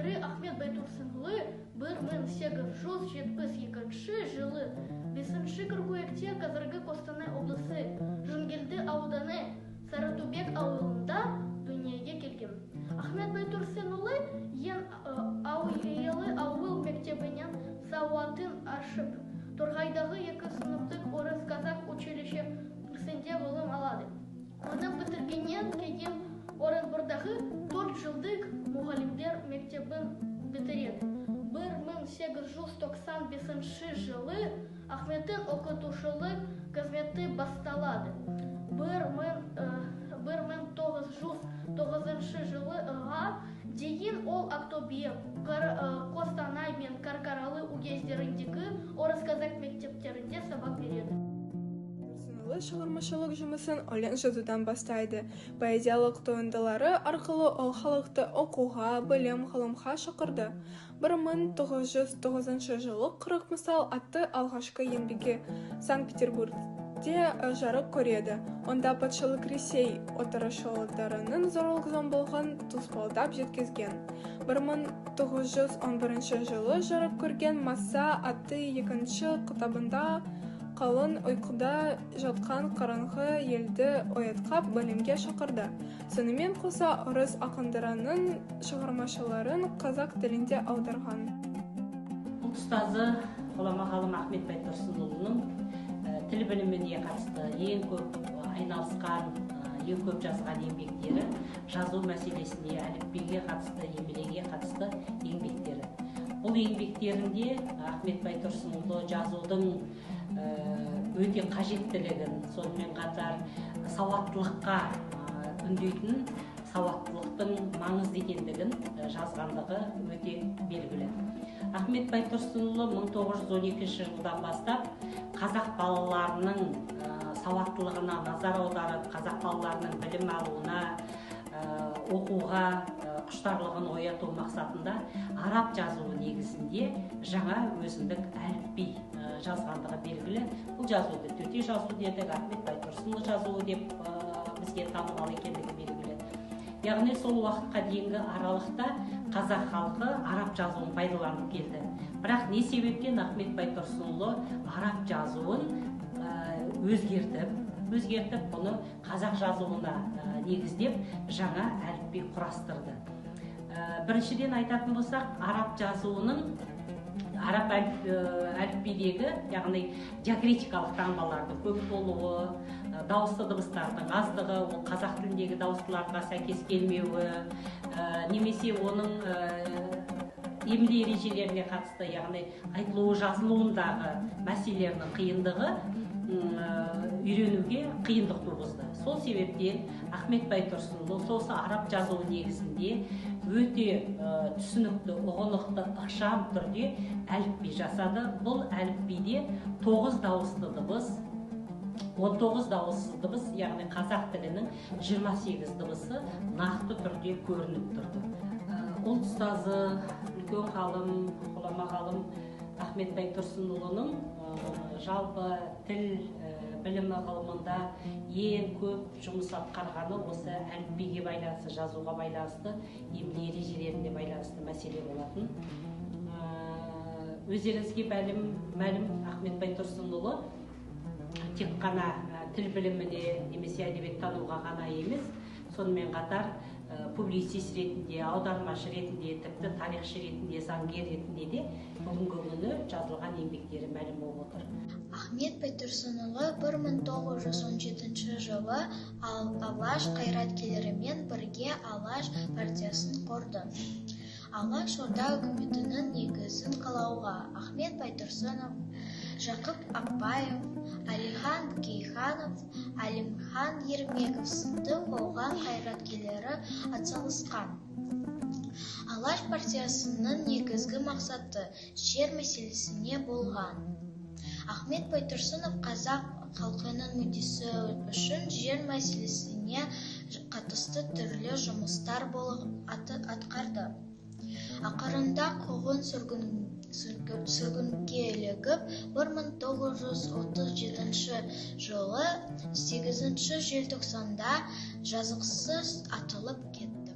командиры Ахмет Байтурсынлы 1872 жылы 5 кыркүйекте қазіргі Костанай облысы Жангелді ауданы Сарытубек ауылында дүниеге келген. Ахмет Байтурсынлы ең ауылы ауыл мектебінен сауатын ашып, Торғайдағы 2 сыныптық орыс-казақ училищесінде білім алады. Оны бітіргеннен кейін Орынбордағы 4 жылдық мұғалімдер мектебін бітіреді. 1895 жылы Ахметтің оқытушылық қызметі басталады. 1909 жылыға дейін ол Ақтөбе, Қостанай мен Қарқаралы уездеріндегі орыс-казақ мектептерінде сабақ береді. Шығармашылық жұмысын өлең жазудан бастайды. Поэзиялық туындылары арқылы ол халықты оқуға, білім, ғылымға шақырды. 1909 жылы 40 мысал атты алғашқы еңбегі Санкт-Петербургте жарық көреді. Онда патшалық Ресей отаршылдарының зорлық-зомбылығын тұспалдап жеткізген. 1911 жылы жарық көрген Маса атты екінші кітабында қалың ұйқыда жатқан қараңғы елді оятқап білімге шақырды. Сонымен қоса орыс ақындарының шығармашыларын қазақ тілінде аударған. Ұстазы ғұлама ғалым Ахмет Байтұрсынұлының тіл біліміне қатысты ең көп айналысқан, ең көп жазған еңбектері жазу мәселесіне, әліпбиге қатысты, емлеге қатысты еңбектері. Бұл еңбектерінде Ахмет Байтұрсынұлы жазудың өте қажеттілігін, сонымен қатар сауаттылыққа үндейтін сауаттылықтың маңызды екендігін жазғандығы өте белгілі. Ахмет Байтұрсынұлы 1912 жылдан бастап қазақ балаларының сауаттылығына назар аударып, қазақ балаларының білім алуына, оқуға құштарлығын ояту мақсатында араб жазуы негізінде жаңа өзіндік әліпби жазғандығы белгілі. Бұл жазуды төте жазу дедік, Ахмет Байтұрсынұлы жазуы деп бізге танымал екендігі белгілі. Яғни сол уақытқа дейінгі аралықта қазақ халқы араб жазуын пайдаланып келді. Бірақ не себептен Ахмет Байтұрсынұлы араб жазуын өзгертіп, бұны қазақ жазуына негіздеп жаңа әліпби құрастырды. Біріншіден айтатын болсақ, араб жазуының араб әліпбидегі, яғни диакритикалық таңбаларды көп болуы, дауысты дыбыстардың аздығы, ол қазақ тіліндегі дауыстыларға сәйкес келмеуі, немесе оның емле ережелеріне қатысты, яғни айтылуы жазылуындағы мәселелерінің қиындығы үйренуге қиындық туғызды. Сол себептен Ахмет Байтұрсынұлы осы араб жазуы негізінде өте түсінікті, ұғынықты, ықшам түрде әліпби жасады. Бұл әліпбиде 9 дауысты дыбыс, 19 дауыссыз дыбыс, яғни қазақ тілінің 28 дыбысы нақты түрде көрініп тұрды. Ол ұстазы, үлкен ғалым, ғұлама ғалым Ахмет Байтұрсынұлының жалпы тіл білімі ғылымында ең көп жұмыс атқарғаны осы әліпбиге байланысты, жазуға байланысты, емле ережелеріне байланысты мәселе болатын. Өздеріңізге мәлім Ахмет Байтұрсынұлы тек қана тіл біліміне немесе әдебиеттануға ғана емес, сонымен қатар публицист ретінде, аудармашы ретінде, тіпті тарихшы ретінде, заңгер ретінде де бүгінгі күні жазылған еңбектері мәлім болып отыр. Ахмет Байтұрсынұлы 1917 жылы Алаш қайраткерлерімен бірге Алаш партиясын құрды. Алаш орда үкіметінің негізін қалауға Ахмет Байтұрсынов, Жақып Ақбаев, Әлихан Бөкейханов, Әлімхан Ермеков сынды қоғам қайраткерлері атсалысқан. Алаш партиясының негізгі мақсаты жер мәселесіне болған. Ахмет Байтұрсынов қазақ халқының мүддесі үшін жер мәселесіне қатысты түрлі жұмыстар атқарды. Ақырында қуғын сүргінге ілігіп, 1937 жылы 8 желтоқсанда жазықсыз атылып кетті.